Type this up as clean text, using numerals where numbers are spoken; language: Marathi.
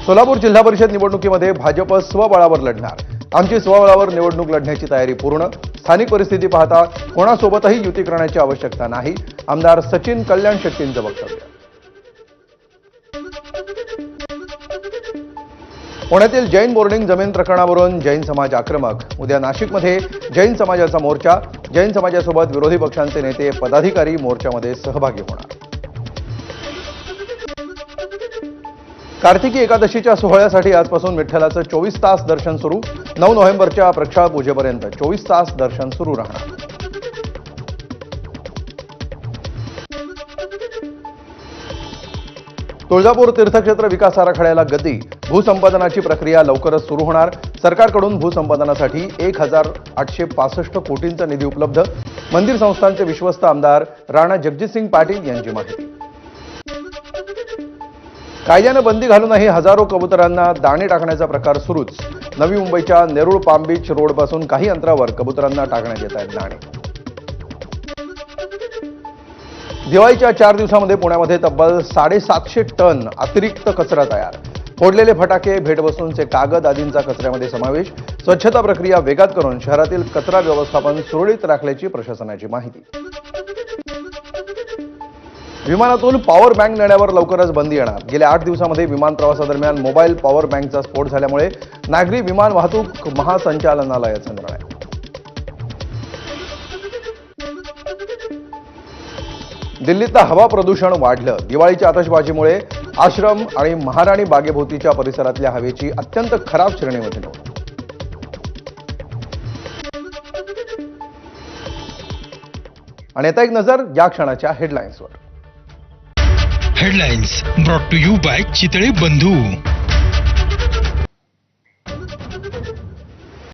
सोलापूर जिल्हा परिषद निवडणुकीमध्ये भाजप स्वबळावर लढणार. आमची स्वबळावर निवडणूक लढण्याची तयारी पूर्ण. स्थानिक परिस्थिती पाहता कोणासोबतही युती करण्याची आवश्यकता नाही. आमदार सचिन कल्याण शेट्टींचं वक्तव्य. पुण्यातील जैन बोर्डिंग जमीन प्रकरणावरून जैन समाज आक्रमक. उद्या नाशिकमध्ये जैन समाजाचा मोर्चा. जैन समाजासोबत विरोधी पक्षांचे नेते पदाधिकारी मोर्चामध्ये सहभागी होणार. कार्तिकी एकादशीच्या सोहळ्यासाठी आजपासून विठ्ठलाचं 24 तास दर्शन सुरू. 9 नोव्हेंबरच्या प्रक्षाळ पूजेपर्यंत 24 तास दर्शन सुरू राहणार. तुळजापूर तीर्थक्षेत्र विकास आराखड्याला गती. भूसंपादनाची प्रक्रिया लवकरच सुरू होणार. सरकारकडून भूसंपादनासाठी 1865 कोटींचा निधी उपलब्ध. मंदिर संस्थानचे विश्वस्त आमदार राणा जगजितसिंग पाटील यांची माहिती. कायद्यानं बंदी घालूनही हजारो कबुतरांना दाणे टाकण्याचा प्रकार सुरूच. नवी मुंबईच्या नेरूळ पाम बीच रोडपासून काही अंतरावर कबुतरांना टाकण्यात येत आहेत दाणे. दिवाळीच्या 4 दिवसांमध्ये पुण्यामध्ये तब्बल 750 टन अतिरिक्त कचरा तयार. फोडलेले फटाके, भेटवस्तूंचे कागद आदींचा कचऱ्यामध्ये समावेश. स्वच्छता प्रक्रिया वेगात करून शहरातील कचरा व्यवस्थापन सुरळीत राखल्याची प्रशासनाची माहिती. विमानातून पॉवर बँक नेण्यावर लवकरच बंदी येणार. गेल्या 8 दिवसांमध्ये विमान प्रवासादरम्यान मोबाईल पॉवर बँकचा स्फोट झाल्यामुळे नागरी विमान वाहतूक महासंचालनालयाचा निर्णय. दिल्लीतलं हवा प्रदूषण वाढलं. दिवाळीच्या आतषबाजीमुळे आश्रम आणि महाराणी बागेभोवतीच्या परिसरातल्या हवेची अत्यंत खराब श्रेणीमध्ये नोंद. आणि आता एक नजर या क्षणाच्या हेडलाईन्सवर. Headlines brought to you by Chitale बंधू.